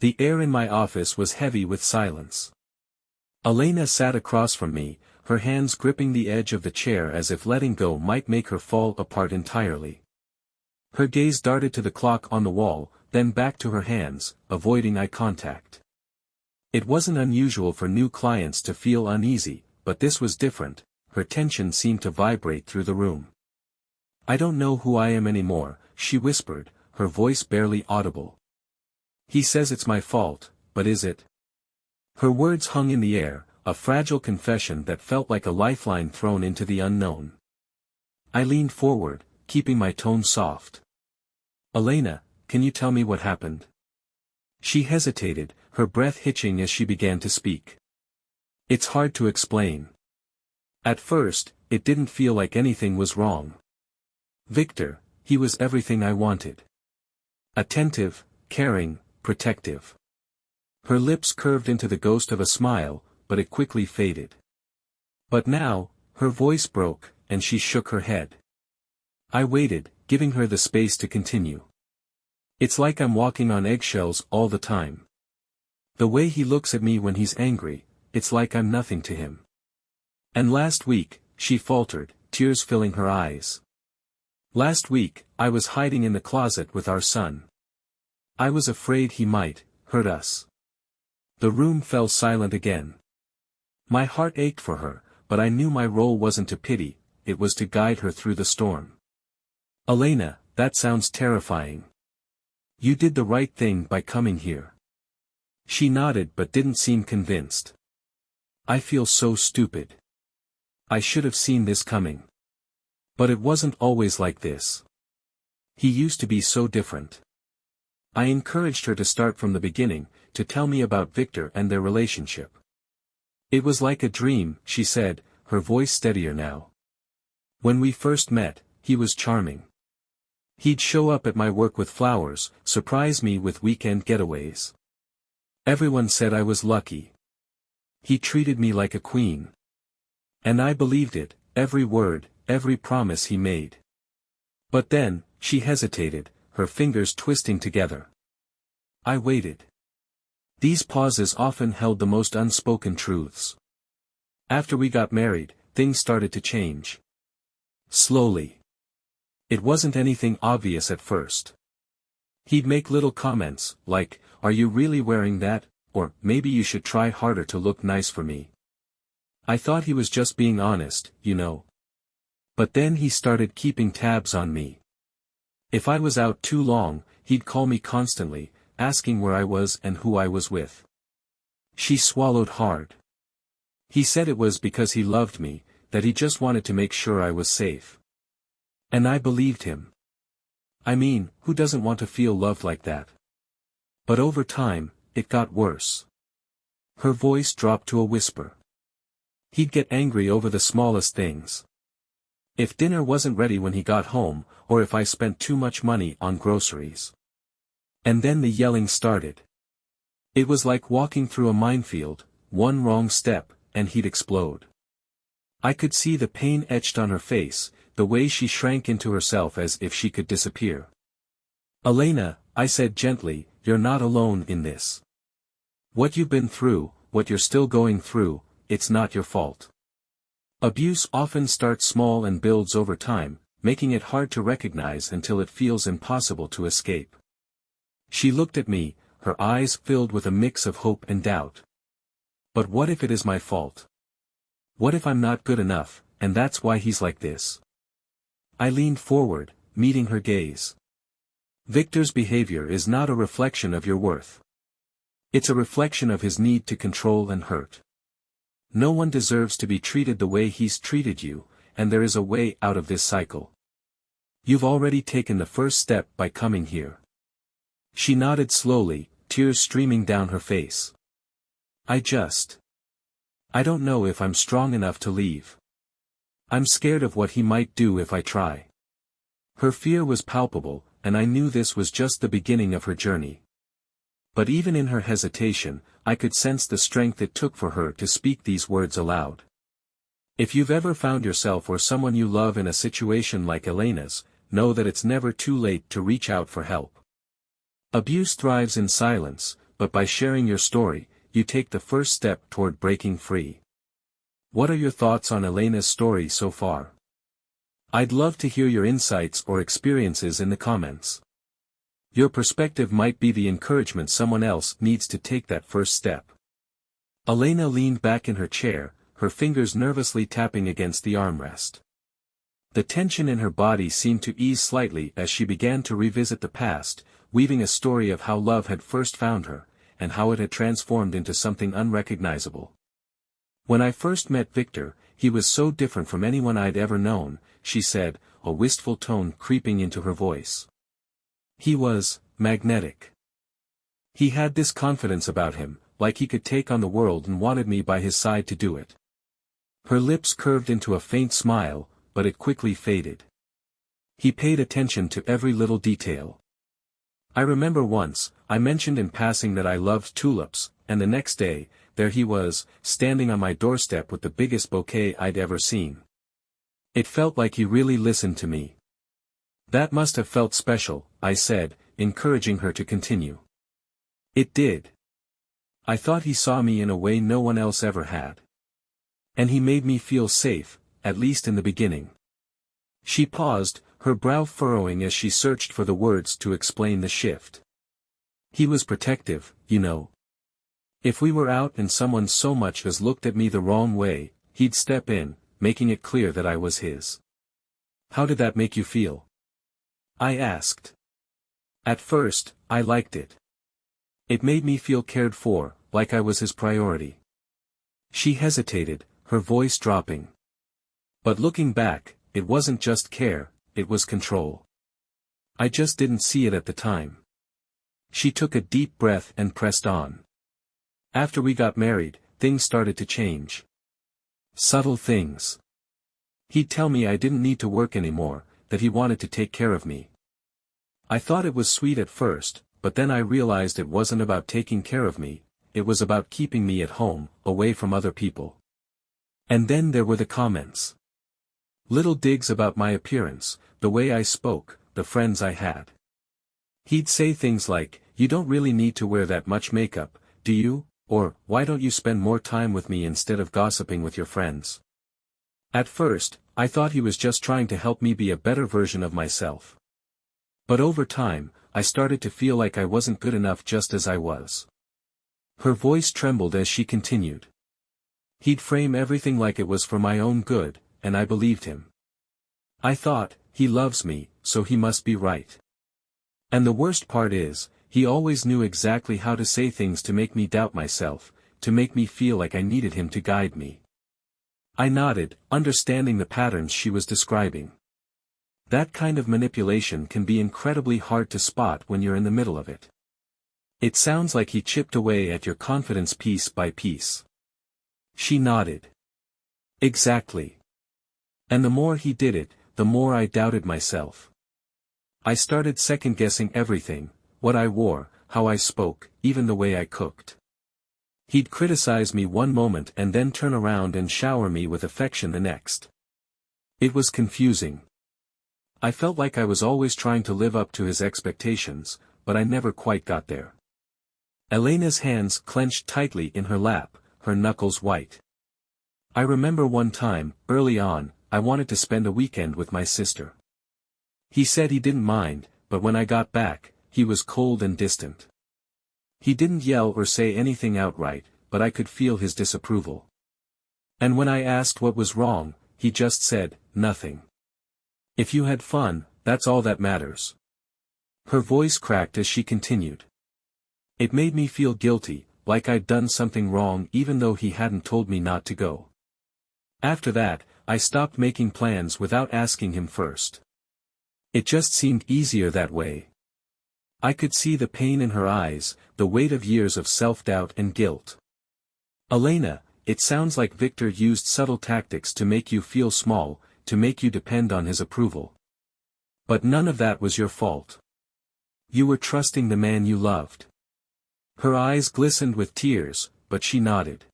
The air in my office was heavy with silence. Elena sat across from me, her hands gripping the edge of the chair as if letting go might make her fall apart entirely. Her gaze darted to the clock on the wall, then back to her hands, avoiding eye contact. It wasn't unusual for new clients to feel uneasy, but this was different. Her tension seemed to vibrate through the room. "I don't know who I am anymore," she whispered, her voice barely audible. "He says it's my fault, but is it?" Her words hung in the air, a fragile confession that felt like a lifeline thrown into the unknown. I leaned forward, keeping my tone soft. "Elena, can you tell me what happened?" She hesitated, her breath hitching as she began to speak. "It's hard to explain. At first, it didn't feel like anything was wrong. Victor, he was everything I wanted. Attentive, caring, protective." Her lips curved into the ghost of a smile, but it quickly faded. But now, her voice broke, and she shook her head. I waited, giving her the space to continue. "It's like I'm walking on eggshells all the time. The way he looks at me when he's angry, it's like I'm nothing to him. And last week," she faltered, tears filling her eyes. "Last week, I was hiding in the closet with our son. I was afraid he might hurt us." The room fell silent again. My heart ached for her, but I knew my role wasn't to pity, it was to guide her through the storm. "Elena, that sounds terrifying. You did the right thing by coming here." She nodded but didn't seem convinced. "I feel so stupid. I should have seen this coming. But it wasn't always like this. He used to be so different." I encouraged her to start from the beginning, to tell me about Victor and their relationship. "It was like a dream," she said, her voice steadier now. "When we first met, he was charming. He'd show up at my work with flowers, surprise me with weekend getaways. Everyone said I was lucky. He treated me like a queen. And I believed it, every word, every promise he made. But then," she hesitated, her fingers twisting together. I waited. These pauses often held the most unspoken truths. After we got married, things started to change. Slowly. It wasn't anything obvious at first. He'd make little comments, like, "Are you really wearing that?" or, "Maybe you should try harder to look nice for me." I thought he was just being honest, you know. But then he started keeping tabs on me. If I was out too long, he'd call me constantly, asking where I was and who I was with. She swallowed hard. He said it was because he loved me, that he just wanted to make sure I was safe. And I believed him. I mean, who doesn't want to feel loved like that? But over time, it got worse. Her voice dropped to a whisper. He'd get angry over the smallest things. If dinner wasn't ready when he got home, or if I spent too much money on groceries. And then the yelling started. It was like walking through a minefield, one wrong step, and he'd explode. I could see the pain etched on her face, the way she shrank into herself as if she could disappear. "Elena," I said gently, "you're not alone in this. What you've been through, what you're still going through, it's not your fault. Abuse often starts small and builds over time, making it hard to recognize until it feels impossible to escape." She looked at me, her eyes filled with a mix of hope and doubt. "But what if it is my fault? What if I'm not good enough, and that's why he's like this?" I leaned forward, meeting her gaze. "Victor's behavior is not a reflection of your worth. It's a reflection of his need to control and hurt. No one deserves to be treated the way he's treated you, and there is a way out of this cycle. You've already taken the first step by coming here." She nodded slowly, tears streaming down her face. I don't know if I'm strong enough to leave. I'm scared of what he might do if I try." Her fear was palpable, and I knew this was just the beginning of her journey. But even in her hesitation, I could sense the strength it took for her to speak these words aloud. If you've ever found yourself or someone you love in a situation like Elena's, know that it's never too late to reach out for help. Abuse thrives in silence, but by sharing your story, you take the first step toward breaking free. What are your thoughts on Elena's story so far? I'd love to hear your insights or experiences in the comments. Your perspective might be the encouragement someone else needs to take that first step. Elena leaned back in her chair, her fingers nervously tapping against the armrest. The tension in her body seemed to ease slightly as she began to revisit the past, weaving a story of how love had first found her, and how it had transformed into something unrecognizable. When I first met Victor, he was so different from anyone I'd ever known, she said, a wistful tone creeping into her voice. He was magnetic. He had this confidence about him, like he could take on the world and wanted me by his side to do it. Her lips curved into a faint smile, but it quickly faded. He paid attention to every little detail. I remember once, I mentioned in passing that I loved tulips, and the next day, there he was, standing on my doorstep with the biggest bouquet I'd ever seen. It felt like he really listened to me. That must have felt special, I said, encouraging her to continue. It did. I thought he saw me in a way no one else ever had. And he made me feel safe, at least in the beginning. She paused, her brow furrowing as she searched for the words to explain the shift. He was protective, you know. If we were out and someone so much as looked at me the wrong way, he'd step in, making it clear that I was his. How did that make you feel? I asked. At first, I liked it. It made me feel cared for, like I was his priority. She hesitated, her voice dropping. But looking back, it wasn't just care, it was control. I just didn't see it at the time. She took a deep breath and pressed on. After we got married, things started to change. Subtle things. He'd tell me I didn't need to work anymore, that he wanted to take care of me. I thought it was sweet at first, but then I realized it wasn't about taking care of me, it was about keeping me at home, away from other people. And then there were the comments. Little digs about my appearance, the way I spoke, the friends I had. He'd say things like, "You don't really need to wear that much makeup, do you?" Or, "Why don't you spend more time with me instead of gossiping with your friends?" At first, I thought he was just trying to help me be a better version of myself. But over time, I started to feel like I wasn't good enough just as I was. Her voice trembled as she continued. He'd frame everything like it was for my own good, and I believed him. I thought, he loves me, so he must be right. And the worst part is, he always knew exactly how to say things to make me doubt myself, to make me feel like I needed him to guide me. I nodded, understanding the patterns she was describing. That kind of manipulation can be incredibly hard to spot when you're in the middle of it. It sounds like he chipped away at your confidence piece by piece. She nodded. Exactly. And the more he did it, the more I doubted myself. I started second-guessing everything, what I wore, how I spoke, even the way I cooked. He'd criticize me one moment and then turn around and shower me with affection the next. It was confusing. I felt like I was always trying to live up to his expectations, but I never quite got there. Elena's hands clenched tightly in her lap, her knuckles white. I remember one time, early on, I wanted to spend a weekend with my sister. He said he didn't mind, but when I got back, he was cold and distant. He didn't yell or say anything outright, but I could feel his disapproval. And when I asked what was wrong, he just said, "Nothing. If you had fun, that's all that matters." Her voice cracked as she continued. It made me feel guilty, like I'd done something wrong even though he hadn't told me not to go. After that, I stopped making plans without asking him first. It just seemed easier that way. I could see the pain in her eyes, the weight of years of self-doubt and guilt. Elena, it sounds like Victor used subtle tactics to make you feel small, to make you depend on his approval. But none of that was your fault. You were trusting the man you loved. Her eyes glistened with tears, but she nodded.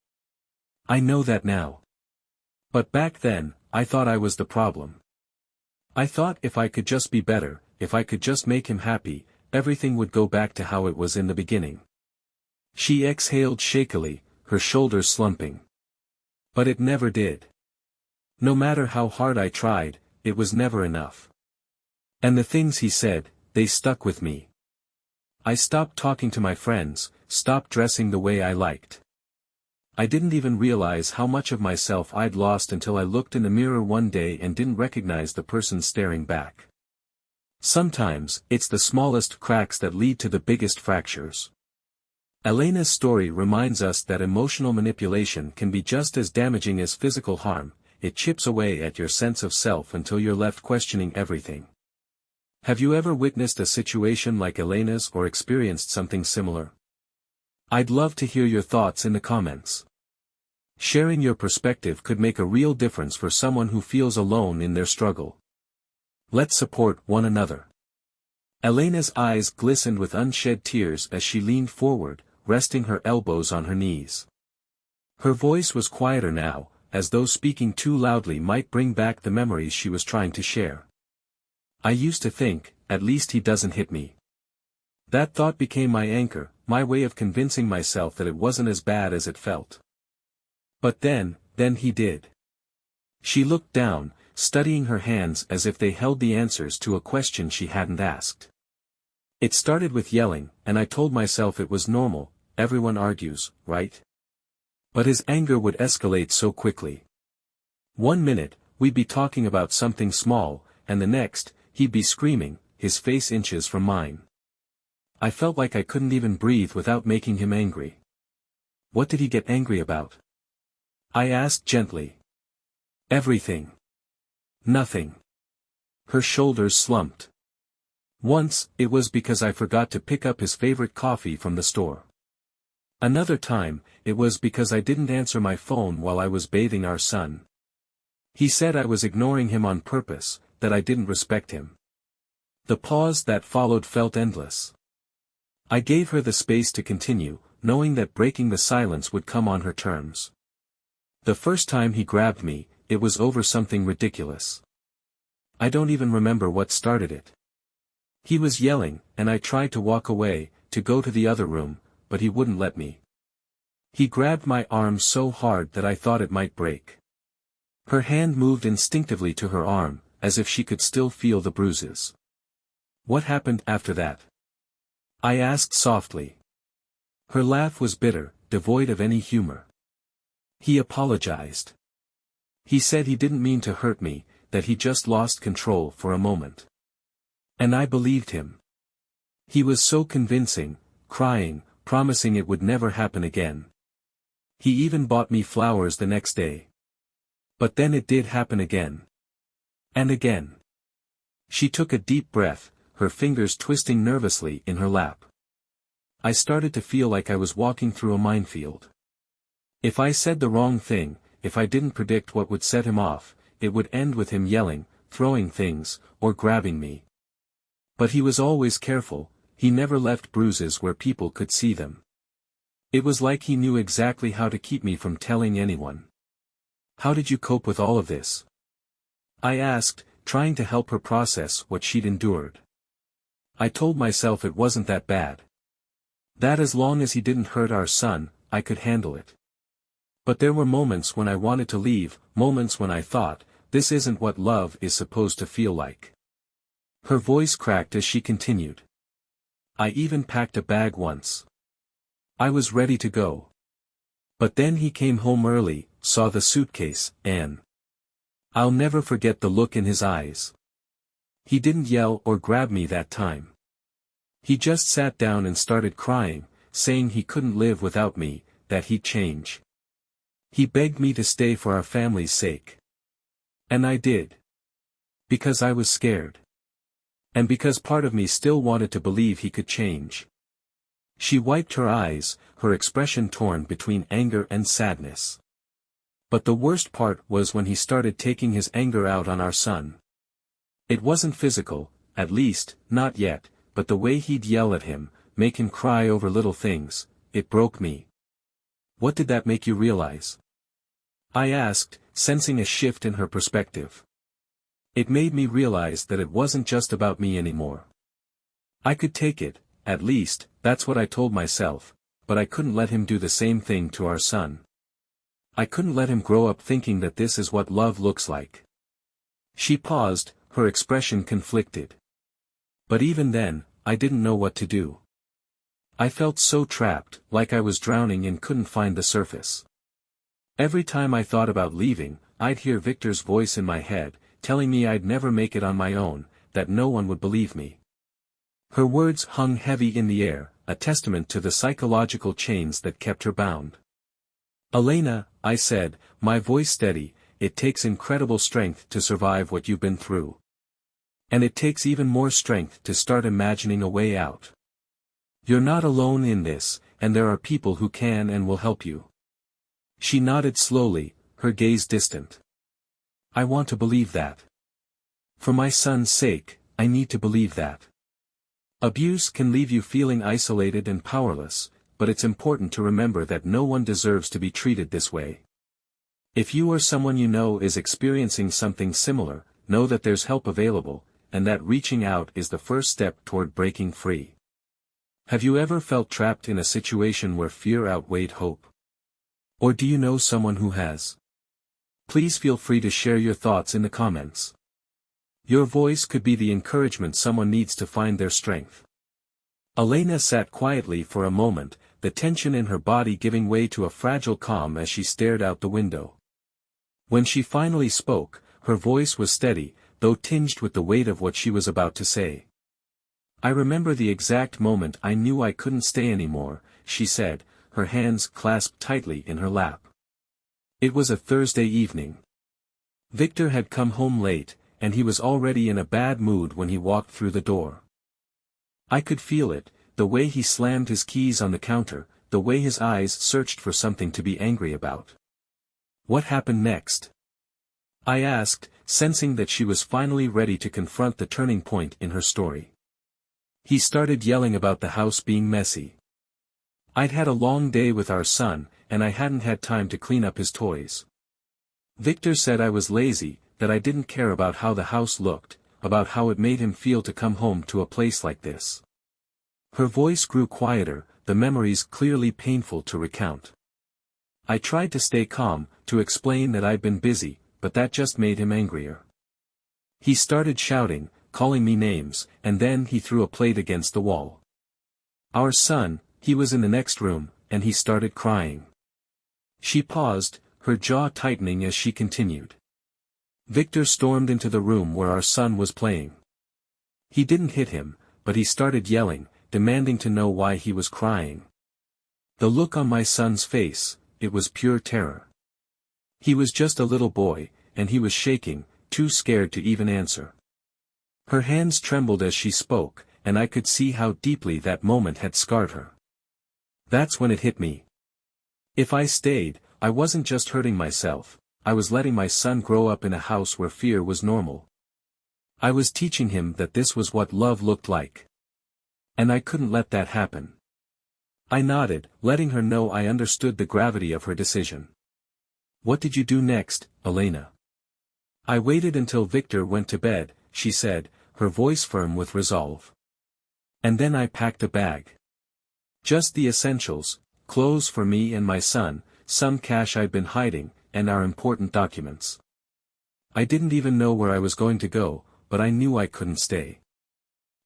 I know that now. But back then, I thought I was the problem. I thought if I could just be better, if I could just make him happy, everything would go back to how it was in the beginning. She exhaled shakily, her shoulders slumping. But it never did. No matter how hard I tried, it was never enough. And the things he said, they stuck with me. I stopped talking to my friends, stopped dressing the way I liked. I didn't even realize how much of myself I'd lost until I looked in the mirror one day and didn't recognize the person staring back. Sometimes, it's the smallest cracks that lead to the biggest fractures. Elena's story reminds us that emotional manipulation can be just as damaging as physical harm. It chips away at your sense of self until you're left questioning everything. Have you ever witnessed a situation like Elena's or experienced something similar? I'd love to hear your thoughts in the comments. Sharing your perspective could make a real difference for someone who feels alone in their struggle. Let's support one another. Elena's eyes glistened with unshed tears as she leaned forward, resting her elbows on her knees. Her voice was quieter now, as though speaking too loudly might bring back the memories she was trying to share. I used to think, at least he doesn't hit me. That thought became my anchor, my way of convincing myself that it wasn't as bad as it felt. But then he did. She looked down, studying her hands as if they held the answers to a question she hadn't asked. It started with yelling, and I told myself it was normal, everyone argues, right? But his anger would escalate so quickly. One minute, we'd be talking about something small, and the next, he'd be screaming, his face inches from mine. I felt like I couldn't even breathe without making him angry. What did he get angry about? I asked gently. Everything. Nothing. Her shoulders slumped. Once, it was because I forgot to pick up his favorite coffee from the store. Another time, it was because I didn't answer my phone while I was bathing our son. He said I was ignoring him on purpose, that I didn't respect him. The pause that followed felt endless. I gave her the space to continue, knowing that breaking the silence would come on her terms. The first time he grabbed me, it was over something ridiculous. I don't even remember what started it. He was yelling, and I tried to walk away, to go to the other room, but he wouldn't let me. He grabbed my arm so hard that I thought it might break. Her hand moved instinctively to her arm, as if she could still feel the bruises. What happened after that? I asked softly. Her laugh was bitter, devoid of any humor. He apologized. He said he didn't mean to hurt me, that he just lost control for a moment. And I believed him. He was so convincing, crying, promising it would never happen again. He even bought me flowers the next day. But then it did happen again. And again. She took a deep breath, her fingers twisting nervously in her lap. I started to feel like I was walking through a minefield. If I said the wrong thing, if I didn't predict what would set him off, it would end with him yelling, throwing things, or grabbing me. But he was always careful, he never left bruises where people could see them. It was like he knew exactly how to keep me from telling anyone. How did you cope with all of this? I asked, trying to help her process what she'd endured. I told myself it wasn't that bad. That as long as he didn't hurt our son, I could handle it. But there were moments when I wanted to leave, moments when I thought, this isn't what love is supposed to feel like. Her voice cracked as she continued. I even packed a bag once. I was ready to go. But then he came home early, saw the suitcase, and I'll never forget the look in his eyes. He didn't yell or grab me that time. He just sat down and started crying, saying he couldn't live without me, that he'd change. He begged me to stay for our family's sake. And I did. Because I was scared. And because part of me still wanted to believe he could change. She wiped her eyes, her expression torn between anger and sadness. But the worst part was when he started taking his anger out on our son. It wasn't physical, at least, not yet, but the way he'd yell at him, make him cry over little things, it broke me. What did that make you realize? I asked, sensing a shift in her perspective. It made me realize that it wasn't just about me anymore. I could take it, at least, that's what I told myself, but I couldn't let him do the same thing to our son. I couldn't let him grow up thinking that this is what love looks like. She paused, her expression conflicted. But even then, I didn't know what to do. I felt so trapped, like I was drowning and couldn't find the surface. Every time I thought about leaving, I'd hear Victor's voice in my head, telling me I'd never make it on my own, that no one would believe me. Her words hung heavy in the air, a testament to the psychological chains that kept her bound. "Elena," I said, my voice steady, "it takes incredible strength to survive what you've been through. And it takes even more strength to start imagining a way out. You're not alone in this, and there are people who can and will help you." She nodded slowly, her gaze distant. "I want to believe that. For my son's sake, I need to believe that. Abuse can leave you feeling isolated and powerless, but it's important to remember that no one deserves to be treated this way. If you or someone you know is experiencing something similar, know that there's help available, and that reaching out is the first step toward breaking free." Have you ever felt trapped in a situation where fear outweighed hope? Or do you know someone who has? Please feel free to share your thoughts in the comments. Your voice could be the encouragement someone needs to find their strength. Elena sat quietly for a moment, the tension in her body giving way to a fragile calm as she stared out the window. When she finally spoke, her voice was steady, though tinged with the weight of what she was about to say. "I remember the exact moment I knew I couldn't stay anymore," she said, her hands clasped tightly in her lap. It was a Thursday evening. Victor had come home late, and he was already in a bad mood when he walked through the door. I could feel it, the way he slammed his keys on the counter, the way his eyes searched for something to be angry about. "What happened next?" I asked, sensing that she was finally ready to confront the turning point in her story. "He started yelling about the house being messy. I'd had a long day with our son, and I hadn't had time to clean up his toys. Victor said I was lazy, that I didn't care about how the house looked, about how it made him feel to come home to a place like this." Her voice grew quieter, the memories clearly painful to recount. I tried to stay calm, to explain that I'd been busy, but that just made him angrier. He started shouting, calling me names, and then he threw a plate against the wall. Our son, he was in the next room, and he started crying. She paused, her jaw tightening as she continued. Victor stormed into the room where our son was playing. He didn't hit him, but he started yelling, demanding to know why he was crying. The look on my son's face, it was pure terror. He was just a little boy, and he was shaking, too scared to even answer. Her hands trembled as she spoke, and I could see how deeply that moment had scarred her. That's when it hit me. If I stayed, I wasn't just hurting myself, I was letting my son grow up in a house where fear was normal. I was teaching him that this was what love looked like. And I couldn't let that happen. I nodded, letting her know I understood the gravity of her decision. "What did you do next, Elena?" "I waited until Victor went to bed," she said, her voice firm with resolve. "And then I packed a bag. Just the essentials, clothes for me and my son, some cash I'd been hiding, and our important documents. I didn't even know where I was going to go, but I knew I couldn't stay."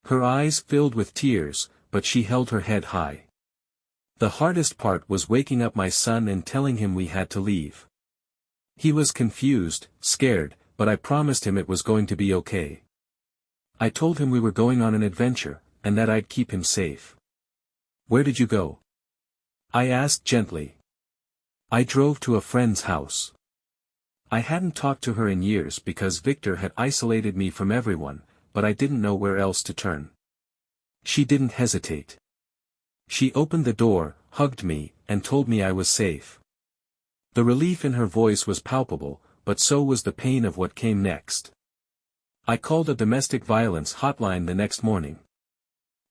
Her eyes filled with tears, but she held her head high. "The hardest part was waking up my son and telling him we had to leave. He was confused, scared, but I promised him it was going to be okay. I told him we were going on an adventure, and that I'd keep him safe." "Where did you go?" I asked gently. "I drove to a friend's house. I hadn't talked to her in years because Victor had isolated me from everyone, but I didn't know where else to turn." She didn't hesitate. She opened the door, hugged me, and told me I was safe. The relief in her voice was palpable, but so was the pain of what came next. I called a domestic violence hotline the next morning.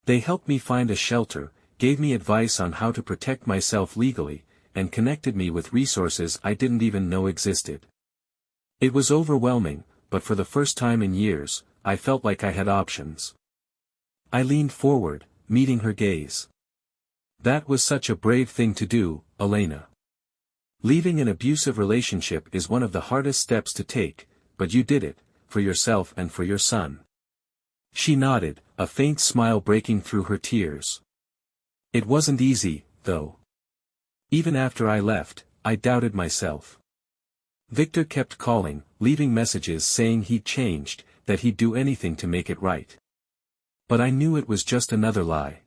They helped me find a shelter, gave me advice on how to protect myself legally, and connected me with resources I didn't even know existed. It was overwhelming, but for the first time in years, I felt like I had options. I leaned forward, meeting her gaze. That was such a brave thing to do, Elena. Leaving an abusive relationship is one of the hardest steps to take, but you did it, for yourself and for your son. She nodded, a faint smile breaking through her tears. It wasn't easy, though. Even after I left, I doubted myself. Victor kept calling, leaving messages saying he'd changed, that he'd do anything to make it right. But I knew it was just another lie.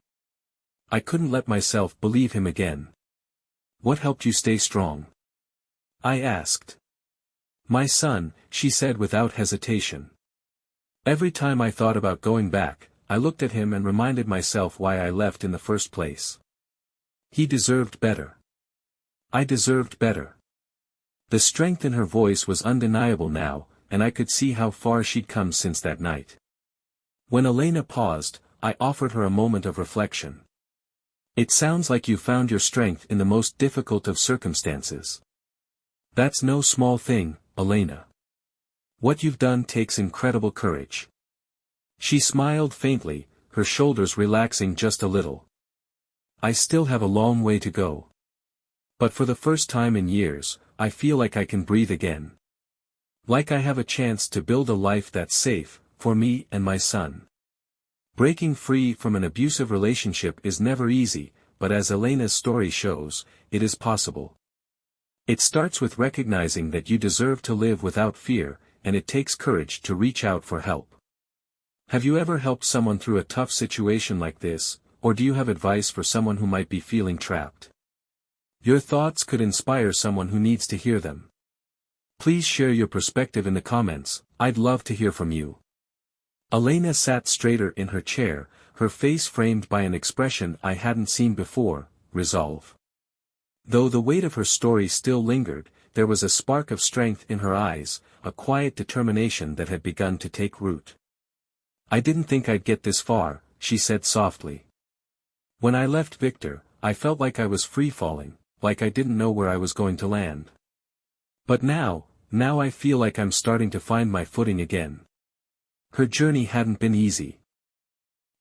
I couldn't let myself believe him again. What helped you stay strong? I asked. My son, she said without hesitation. Every time I thought about going back, I looked at him and reminded myself why I left in the first place. He deserved better. I deserved better. The strength in her voice was undeniable now, and I could see how far she'd come since that night. When Elena paused, I offered her a moment of reflection. It sounds like you found your strength in the most difficult of circumstances. That's no small thing, Elena. What you've done takes incredible courage. She smiled faintly, her shoulders relaxing just a little. I still have a long way to go. But for the first time in years, I feel like I can breathe again. Like I have a chance to build a life that's safe, for me and my son. Breaking free from an abusive relationship is never easy, but as Elena's story shows, it is possible. It starts with recognizing that you deserve to live without fear, and it takes courage to reach out for help. Have you ever helped someone through a tough situation like this, or do you have advice for someone who might be feeling trapped? Your thoughts could inspire someone who needs to hear them. Please share your perspective in the comments, I'd love to hear from you. Elena sat straighter in her chair, her face framed by an expression I hadn't seen before, resolve. Though the weight of her story still lingered, there was a spark of strength in her eyes, a quiet determination that had begun to take root. I didn't think I'd get this far, she said softly. When I left Victor, I felt like I was free-falling, like I didn't know where I was going to land. But now I feel like I'm starting to find my footing again. Her journey hadn't been easy.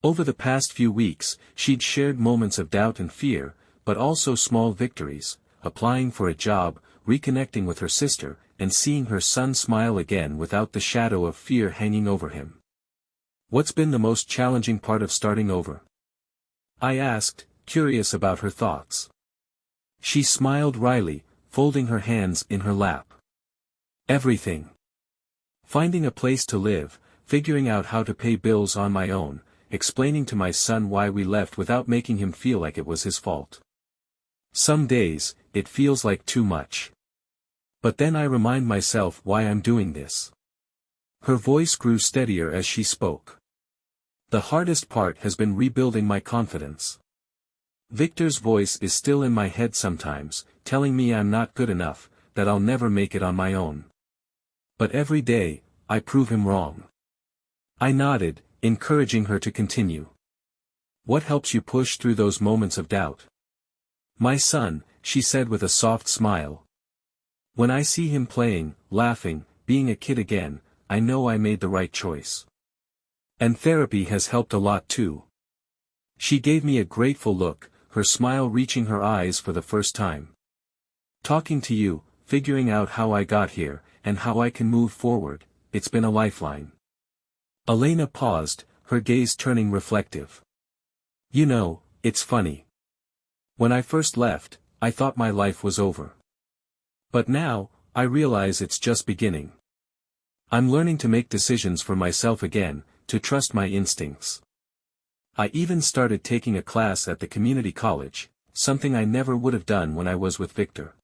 Over the past few weeks, she'd shared moments of doubt and fear, but also small victories, applying for a job, reconnecting with her sister, and seeing her son smile again without the shadow of fear hanging over him. What's been the most challenging part of starting over? I asked, curious about her thoughts. She smiled wryly, folding her hands in her lap. Everything. Finding a place to live, figuring out how to pay bills on my own, explaining to my son why we left without making him feel like it was his fault. Some days, it feels like too much. But then I remind myself why I'm doing this. Her voice grew steadier as she spoke. The hardest part has been rebuilding my confidence. Victor's voice is still in my head sometimes, telling me I'm not good enough, that I'll never make it on my own. But every day, I prove him wrong. I nodded, encouraging her to continue. What helps you push through those moments of doubt? My son, she said with a soft smile. When I see him playing, laughing, being a kid again, I know I made the right choice. And therapy has helped a lot too. She gave me a grateful look, her smile reaching her eyes for the first time. Talking to you, figuring out how I got here, and how I can move forward, it's been a lifeline. Elena paused, her gaze turning reflective. You know, it's funny. When I first left, I thought my life was over. But now, I realize it's just beginning. I'm learning to make decisions for myself again, to trust my instincts. I even started taking a class at the community college, something I never would have done when I was with Victor.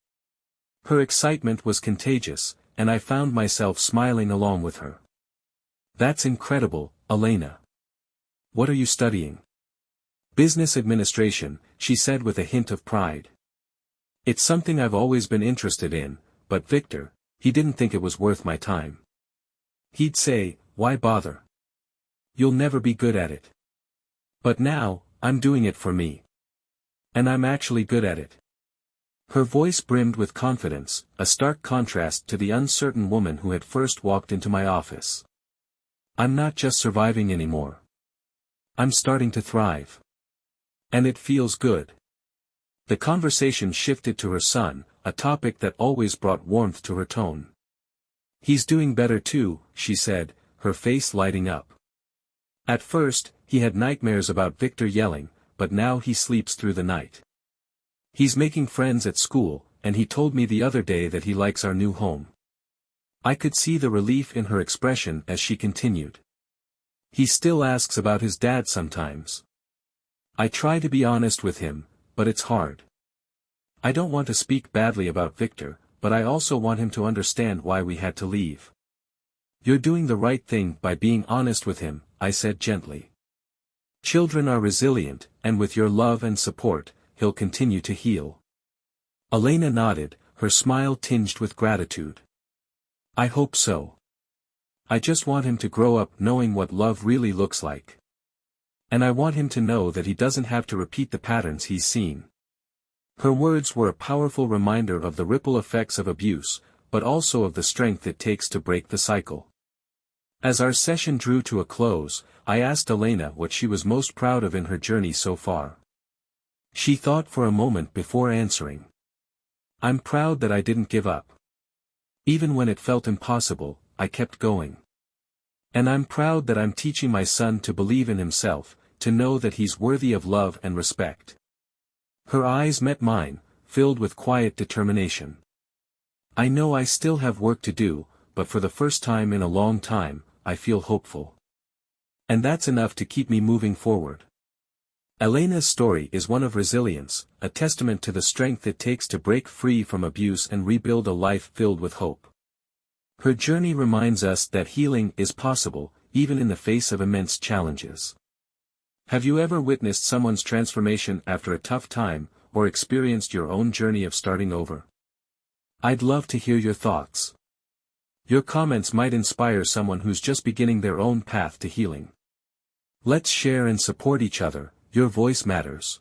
Her excitement was contagious, and I found myself smiling along with her. That's incredible, Elena. What are you studying? Business administration, she said with a hint of pride. It's something I've always been interested in, but Victor, he didn't think it was worth my time. He'd say, why bother? You'll never be good at it. But now, I'm doing it for me. And I'm actually good at it. Her voice brimmed with confidence, a stark contrast to the uncertain woman who had first walked into my office. I'm not just surviving anymore. I'm starting to thrive. And it feels good. The conversation shifted to her son, a topic that always brought warmth to her tone. "He's doing better too," she said, her face lighting up. "At first, he had nightmares about Victor yelling, but now he sleeps through the night. He's making friends at school, and he told me the other day that he likes our new home." I could see the relief in her expression as she continued. "He still asks about his dad sometimes. I try to be honest with him, but it's hard. I don't want to speak badly about Victor, but I also want him to understand why we had to leave." "You're doing the right thing by being honest with him," I said gently. "Children are resilient, and with your love and support, he'll continue to heal." Elena nodded, her smile tinged with gratitude. "I hope so. I just want him to grow up knowing what love really looks like. And I want him to know that he doesn't have to repeat the patterns he's seen." Her words were a powerful reminder of the ripple effects of abuse, but also of the strength it takes to break the cycle. As our session drew to a close, I asked Elena what she was most proud of in her journey so far. She thought for a moment before answering. "I'm proud that I didn't give up. Even when it felt impossible, I kept going. And I'm proud that I'm teaching my son to believe in himself, to know that he's worthy of love and respect." Her eyes met mine, filled with quiet determination. "I know I still have work to do, but for the first time in a long time, I feel hopeful. And that's enough to keep me moving forward." Elena's story is one of resilience, a testament to the strength it takes to break free from abuse and rebuild a life filled with hope. Her journey reminds us that healing is possible, even in the face of immense challenges. Have you ever witnessed someone's transformation after a tough time, or experienced your own journey of starting over? I'd love to hear your thoughts. Your comments might inspire someone who's just beginning their own path to healing. Let's share and support each other. Your voice matters.